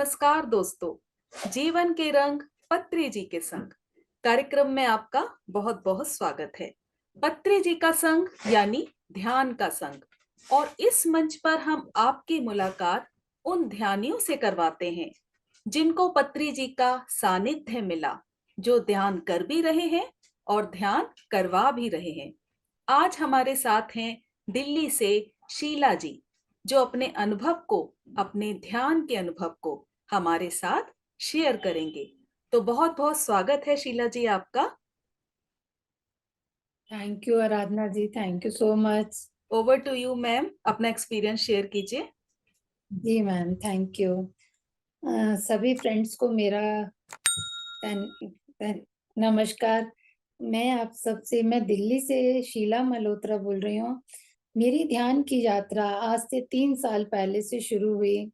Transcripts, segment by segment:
नमस्कार दोस्तों। जीवन के रंग पत्री जी के संग कार्यक्रम में आपका बहुत बहुत स्वागत है। पत्री जी का संग यानी ध्यान का संग। और इस मंच पर हम आपकी मुलाकात उन ध्यानियों से करवाते हैं जिनको पत्री जी का सानिध्य मिला, जो ध्यान कर भी रहे हैं और ध्यान करवा भी रहे हैं। आज हमारे साथ हैं दिल्ली से शीला जी, जो अपने अनुभव को, अपने ध्यान के अनुभव को हमारे साथ शेयर करेंगे। तो बहुत बहुत स्वागत है शीला जी आपका। Thank you Aradhana ji, thank you so much. Over to you ma'am, अपना एक्सपीरियंस शेयर कीजिए। जी मैम, थैंक यू। सभी फ्रेंड्स को मेरा नमस्कार। मैं दिल्ली से शीला मल्होत्रा बोल रही हूँ। मेरी ध्यान की यात्रा आज से 3 साल पहले से शुरू हुई।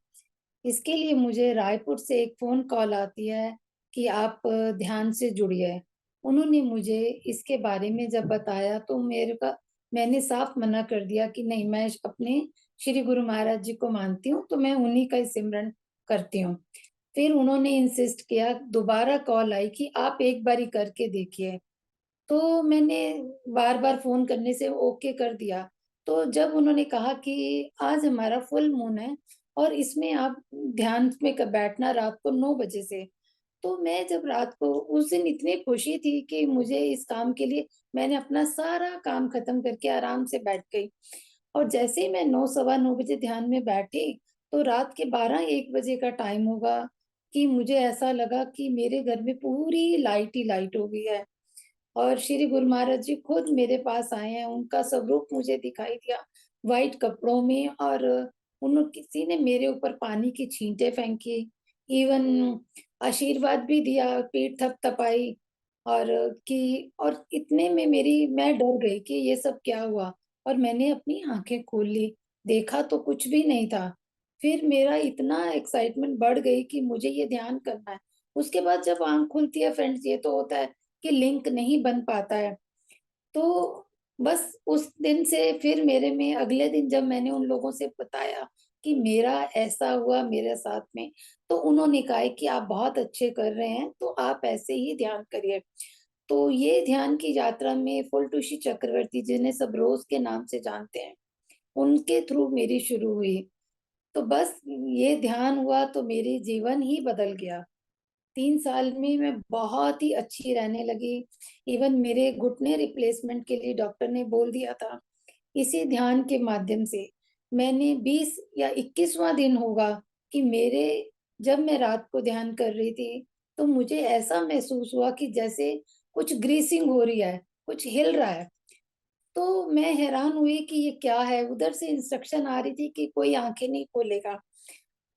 इसके लिए मुझे रायपुर से एक फोन कॉल आती है कि आप ध्यान से जुड़िए। उन्होंने मुझे इसके बारे में जब बताया तो मैंने साफ मना कर दिया कि नहीं, मैं अपने श्री गुरु महाराज जी को मानती हूँ, तो मैं उन्हीं का ही सिमरन करती हूँ। फिर उन्होंने इंसिस्ट किया, दोबारा कॉल आई कि आप एक बारी करके देखिए। तो मैंने बार-बार फ़ोन करने से ओके कर दिया। तो जब उन्होंने कहा कि आज हमारा फुल मून है और इसमें आप ध्यान में क बैठना रात को 9 बजे से। तो मैं जब रात को उस दिन इतनी खुशी थी कि मुझे इस काम के लिए मैंने अपना सारा काम खत्म करके आराम से बैठ गई। और जैसे ही मैं 9 सवा 9 बजे ध्यान में बैठी, तो रात के 12-1 बजे का टाइम होगा कि मुझे ऐसा लगा कि मेरे घर में पूरी लाइट ही लाइट हो गई है। और श्री गुरु महाराज जी खुद मेरे पास आए हैं, उनका स्वरूप मुझे दिखाई दिया व्हाइट कपड़ों में। और उन किसी ने मेरे ऊपर पानी की छींटे फेंकी, इवन आशीर्वाद भी दिया, पीठ थपथपाई। और और इतने में मैं डर गई कि ये सब क्या हुआ। और मैंने अपनी आंखें खोल ली, देखा तो कुछ भी नहीं था। फिर मेरा इतना एक्साइटमेंट बढ़ गई कि मुझे ये ध्यान करना है। उसके बाद जब आँख खुलती है फ्रेंड्स, ये तो होता है कि लिंक नहीं बन पाता है। तो बस उस दिन से फिर मेरे में अगले दिन जब मैंने उन लोगों से बताया कि मेरा ऐसा हुआ मेरे साथ में, तो उन्होंने कहा है कि आप बहुत अच्छे कर रहे हैं, तो आप ऐसे ही ध्यान करिए। तो ये ध्यान की यात्रा में फुलटूशी चक्रवर्ती, जिन्हें सब रोज़ के नाम से जानते हैं, उनके थ्रू मेरी शुरू हुई। तो बस ये ध्यान हुआ तो मेरी जीवन ही बदल गया। 3 साल में मैं बहुत ही अच्छी रहने लगी। इवन मेरे घुटने रिप्लेसमेंट के लिए डॉक्टर ने बोल दिया था। इसी ध्यान के माध्यम से मैंने 20 या 21वाँ दिन होगा कि मेरे जब मैं रात को ध्यान कर रही थी, तो मुझे ऐसा महसूस हुआ कि जैसे कुछ ग्रीसिंग हो रही है, कुछ हिल रहा है। तो मैं हैरान हुई कि ये क्या है? उधर से इंस्ट्रक्शन आ रही थी कि कोई आँखें नहीं खोलेगा।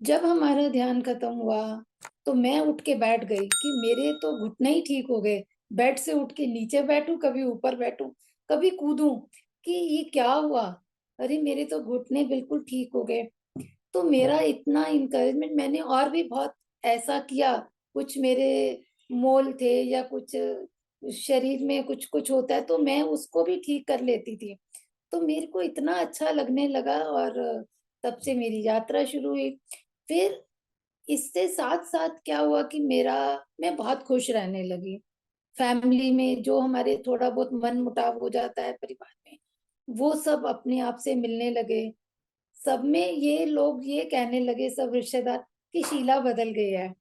जब हमारा ध्यान खत्म हुआ, तो मैं उठ के बैठ गई कि मेरे तो घुटने ही ठीक हो गए। बेड से उठ के नीचे बैठूँ, कभी ऊपर बैठूँ, कभी कूदूँ कि ये क्या हुआ? अरे! मेरे तो घुटने बिल्कुल ठीक हो गए। तो मेरा इतना एनकरेजमेंट मैंने और भी बहुत ऐसा किया। कुछ मेरे मोल थे या कुछ शरीर में कुछ-कुछ होता है, तो मैं उसको भी ठीक कर लेती थी। तो मेरे को इतना अच्छा लगने लगा और तब से मेरी यात्रा शुरू हुई। फिर इससे साथ-साथ क्या हुआ कि मेरा मैं बहुत खुश रहने लगी। फैमिली में जो हमारे थोड़ा बहुत मनमुटाव हो जाता है परिवार में, वो सब अपने आप से मिलने लगे। सब में ये लोग ये कहने लगे, सब रिश्तेदार, कि शीला बदल गई है।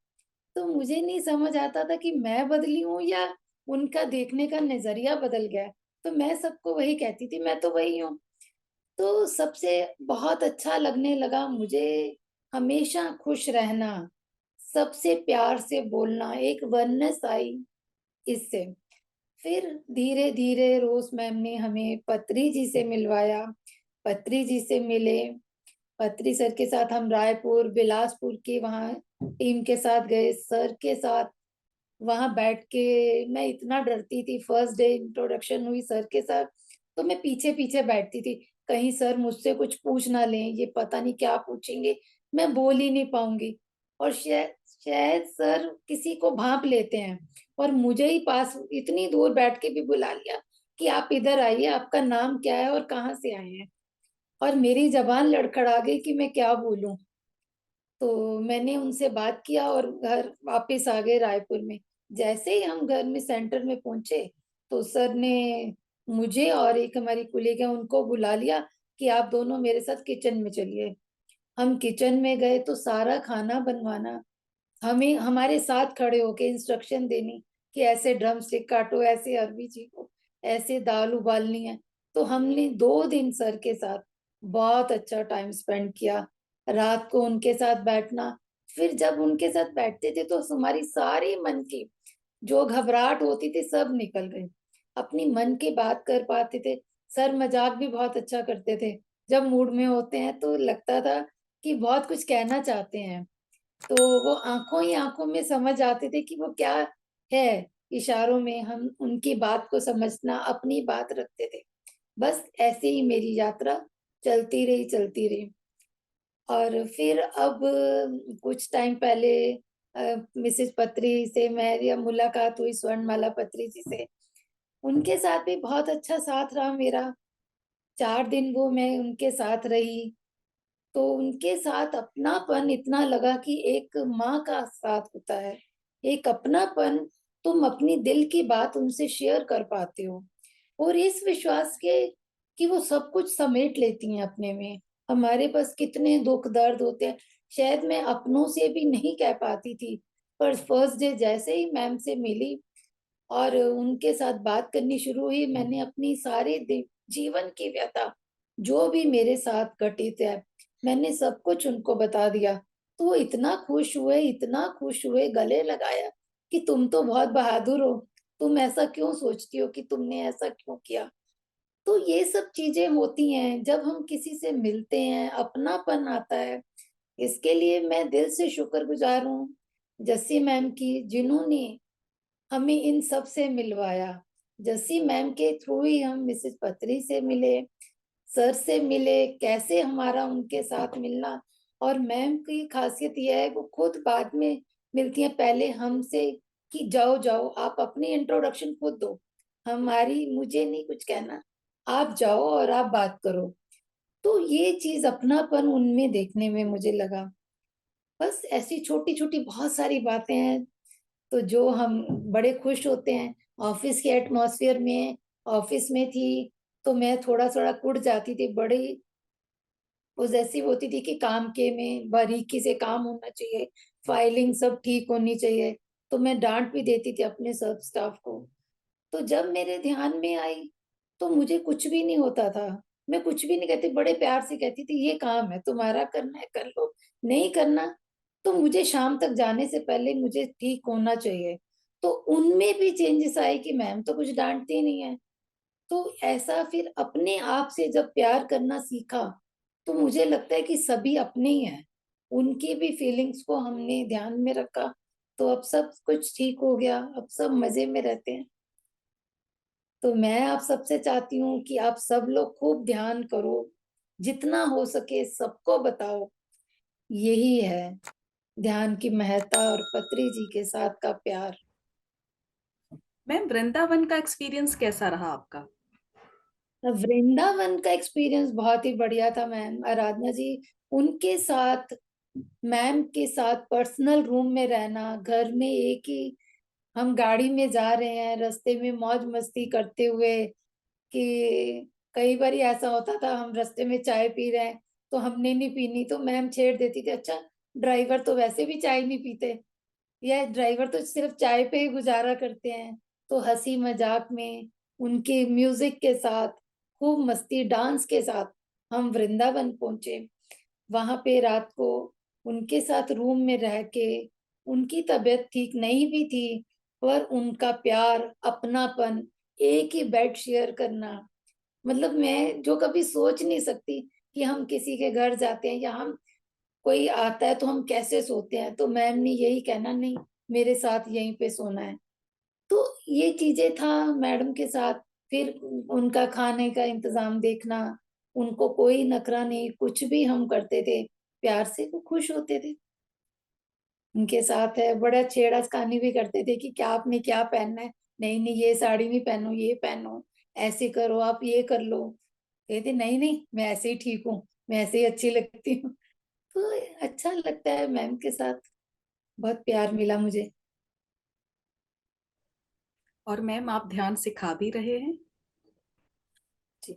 तो मुझे नहीं समझ आता था कि मैं बदली हूँ या उनका देखने का नज़रिया बदल गया है। तो मैं सबको वही कहती थी, मैं तो वही हूँ। तो सबसे बहुत अच्छा लगने लगा मुझे हमेशा खुश रहना, सबसे प्यार से बोलना, एक वननेस आई इससे। फिर धीरे-धीरे रोज़ मैम ने हमें पत्री जी से मिलवाया, पत्री जी से मिले। पत्री सर के साथ हम रायपुर, बिलासपुर के वहाँ टीम के साथ गए, सर के साथ वहाँ बैठ के मैं इतना डरती थी। फर्स्ट डे इंट्रोडक्शन हुई सर के साथ, तो मैं पीछे-पीछे बैठती थी। कहीं सर मुझसे कुछ पूछ ना लें, ये पता नहीं क्या पूछेंगे, मैं बोल ही नहीं पाऊँगी। और शायद सर किसी को भाँप लेते हैं और मुझे ही पास इतनी दूर बैठ के भी बुला लिया कि आप इधर आइए, आपका नाम क्या है और कहाँ से आए हैं? और मेरी ज़बान लड़खड़ा गई कि मैं क्या बोलूँ? तो मैंने उनसे बात किया और घर वापस आ गए रायपुर में। जैसे ही हम घर में सेंटर में पहुँचे, तो सर ने मुझे और एक हमारी कोलीग है उनको बुला लिया कि आप दोनों मेरे साथ किचन में चलिए। हम किचन में गए तो सारा खाना बनवाना, हमें हमारे साथ खड़े होके इंस्ट्रक्शन देनी कि ऐसे ड्रम स्टिक काटो, ऐसे अरबी चीखो, ऐसे दाल उबालनी है। तो हमने 2 दिन सर के साथ बहुत अच्छा टाइम स्पेंड किया। रात को उनके साथ बैठना, फिर जब उनके साथ बैठते थे तो हमारी सारी मन की जो घबराहट होती थी सब निकल गई। अपनी मन की बात कर पाते थे। सर मज़ाक भी बहुत अच्छा करते थे। जब मूड में होते हैं तो लगता था कि बहुत कुछ कहना चाहते हैं। तो वो आँखों ही आँखों में समझ आते थे कि वो क्या है, इशारों में हम उनकी बात को समझना, अपनी बात रखते थे। बस ऐसे ही मेरी यात्रा चलती रही। और फिर अब कुछ टाइम पहले मिसेज़ पत्री से मेरी मुलाकात हुई, स्वर्णमाला पत्री जी से। उनके साथ भी बहुत अच्छा साथ रहा मेरा। 4 दिन वो मैं उनके साथ रही। तो उनके साथ अपनापन इतना लगा कि एक माँ का साथ होता है। एक अपनापन, तुम अपनी दिल की बात उनसे शेयर कर पाते हो और इस विश्वास के कि वो सब कुछ समेट लेती हैं अपने में। हमारे पास कितने दुःख दर्द होते हैं, शायद मैं अपनों से भी नहीं कह पाती थी। पर फर्स्ट डे जैसे ही मैम से मिली और उनके साथ बात करनी शुरू हुई, मैंने अपनी सारी जीवन की व्यथा, जो भी मेरे साथ घटित है, मैंने सब कुछ उनको बता दिया। तो वो इतना खुश हुए, गले लगाया कि तुम तो बहुत बहादुर हो, तुम ऐसा क्यों सोचती हो कि तुमने ऐसा क्यों किया? तो ये सब चीजें होती हैं जब हम किसी से मिलते हैं, अपनापन आता है। इसके लिए मैं दिल से शुक्रगुजार हूँ जस्सी मैम की, जिन्होंने हमें इन सब से मिलवाया। जस्सी मैम के थ्रू ही हम मिसेस पत्री से मिले, सर से मिले, कैसे हमारा उनके साथ मिलना। और मैम की खासियत ये है वो खुद बाद में मिलती हैं पहले हमसे कि जाओ, जाओ आप अपनी इंट्रोडक्शन खुद दो। हमारी मुझे नहीं कुछ कहना, आप जाओ और आप बात करो। तो ये चीज़ अपनापन उनमें देखने में मुझे लगा। बस ऐसी छोटी-छोटी बहुत सारी बातें हैं तो जो हम बड़े खुश होते हैं। ऑफिस के एटमॉस्फेयर में, ऑफिस में थी, तो मैं थोड़ा-थोड़ा कुढ़ जाती थी, बड़ी पॉसेसिव होती थी कि काम के में बारीकी से काम होना चाहिए, फाइलिंग सब ठीक होनी चाहिए, तो मैं डाँट भी देती थी अपने सब स्टाफ को। तो जब मेरे ध्यान में आई, तो मुझे कुछ भी नहीं होता था। मैं कुछ भी नहीं कहती, बड़े प्यार से कहती थी, "ये काम है, तुम्हारा करना है, कर लो, नहीं करना, तो मुझे शाम तक जाने से पहले मुझे ठीक होना चाहिए।" तो उनमें भी चेंजेस आए कि मैम तो कुछ डाँटती नहीं है। तो ऐसा फिर अपने आप से जब प्यार करना सीखा, तो मुझे लगता है कि सभी अपने ही हैं। उनकी भी फीलिंग्स को हमने ध्यान में रखा, तो अब सब कुछ ठीक हो गया, अब सब मज़े में रहते हैं। तो मैं आप सबसे चाहती हूँ कि आप सब लोग खूब ध्यान करो, जितना हो सके सबको बताओ, यही है ध्यान की महत्ता और पत्री जी के साथ का प्यार। मैम, वृंदावन का एक्सपीरियंस कैसा रहा आपका? वृंदावन का एक्सपीरियंस बहुत ही बढ़िया था मैम, आराधना जी। उनके साथ, मैम के साथ पर्सनल रूम में रहना, घर में एक ही हम गाड़ी में जा रहे हैं, रास्ते में मौज-मस्ती करते हुए कि कई बारी ऐसा होता था हम रास्ते में चाय पी रहे हैं, तो हमने नहीं पीनी तो मैम छेड़ देती थी, "अच्छा, ड्राइवर तो वैसे भी चाय नहीं पीते।" या ड्राइवर तो सिर्फ चाय पे ही गुजारा करते हैं। तो हँसी मज़ाक में, उनके म्यूज़िक के साथ, खूब मस्ती डांस के साथ हम वृंदावन पहुँचे। वहाँ पे रात को उनके साथ रूम में रह के, उनकी तबीयत ठीक नहीं भी थी, पर उनका प्यार, अपनापन, एक ही बेड शेयर करना, मतलब मैं जो कभी सोच नहीं सकती कि हम किसी के घर जाते हैं या हम कोई आता है तो हम कैसे सोते हैं, तो मैम ने यही कहना नहीं मेरे साथ यहीं पे सोना है। तो ये चीज़ें था मैडम के साथ, फिर उनका खाने का इंतज़ाम देखना, उनको कोई नखरा नहीं, कुछ भी हम करते थे, प्यार से वो खुश होते थे। उनके साथ है बड़ा छेड़ा-खानी भी करते थे कि क्या आपने क्या पहनना है? नहीं, नहीं ये साड़ी नहीं पहनो, ये पहनो, ऐसे करो, आप ये कर लो। कहते नहीं, नहीं मैं ऐसे ही ठीक हूँ, मैं ऐसे ही अच्छी लगती हूँ। तो अच्छा लगता है मैम के साथ, बहुत प्यार मिला मुझे। और मैम आप ध्यान सिखा भी रहे हैं। जी।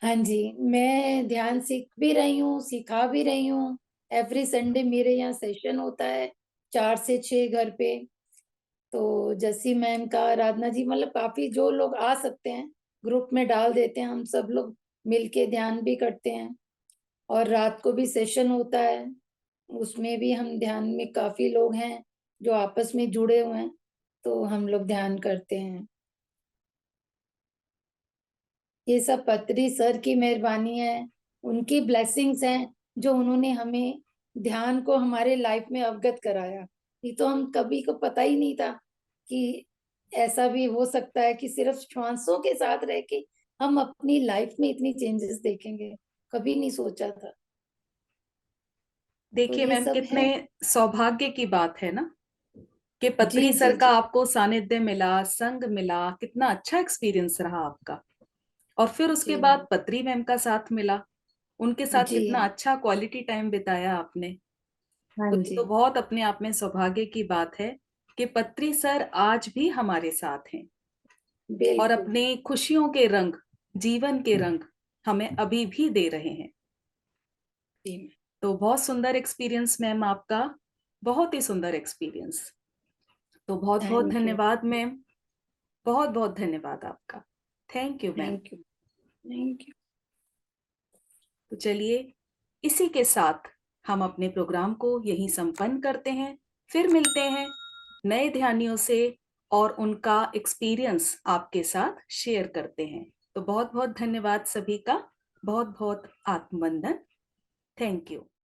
हाँ जी, मैं ध्यान सीख भी रही हूँ, सिखा भी रही हूँ। एवरी संडे मेरे यहाँ सेशन होता है 4 से 6 घर पे। तो जसी मैम का, आराधना जी, मतलब काफ़ी जो लोग आ सकते हैं, ग्रुप में डाल देते हैं, हम सब लोग मिलके ध्यान भी करते हैं। और रात को भी सेशन होता है, उसमें भी हम ध्यान में काफ़ी लोग हैं जो आपस में जुड़े हुए हैं, तो हम लोग ध्यान करते हैं। ये सब पत्री सर की मेहरबानी है, उनकी ब्लेसिंग्स हैं, जो उन्होंने हमें ध्यान को हमारे लाइफ में अवगत कराया। नहीं तो हम कभी को पता ही नहीं था कि ऐसा भी हो सकता है कि सिर्फ श्वासों के साथ रह के हम अपनी लाइफ में इतनी चेंजेस देखेंगे, कभी नहीं सोचा था। तो देखिए ये मैम, सब कितने है। सौभाग्य की बात है ना कि जी, पत्री जी, सर का जी। आपको सानिध्य मिला, संग मिला, कितना अच्छा एक्सपीरियंस रहा आपका। और फिर उसके जी बाद मैम। पत्री मैम का साथ मिला, उनके साथ जी। कितना अच्छा क्वालिटी टाइम बिताया आपने। हाँ तो ये जी। तो बहुत अपने आप में सौभाग्य की बात है कि पत्री सर आज भी हमारे साथ हैं और बिल्कुल। अपने खुशियों के रंग, जीवन के रंग हमें अभी भी दे रहे हैं। जी। तो बहुत सुंदर एक्सपीरियंस मैम आपका, बहुत ही सुंदर एक्सपीरियंस। तो बहुत बहुत थैंक यू। धन्यवाद मैम, बहुत बहुत धन्यवाद आपका। Thank you ma'am. Thank you. Thank you. तो चलिए, इसी के साथ हम अपने प्रोग्राम को यहीं संपन्न करते हैं। फिर मिलते हैं नए ध्यानियों से और उनका एक्सपीरियंस आपके साथ शेयर करते हैं। तो बहुत बहुत धन्यवाद सभी का, बहुत बहुत आत्मवंदन। Thank you.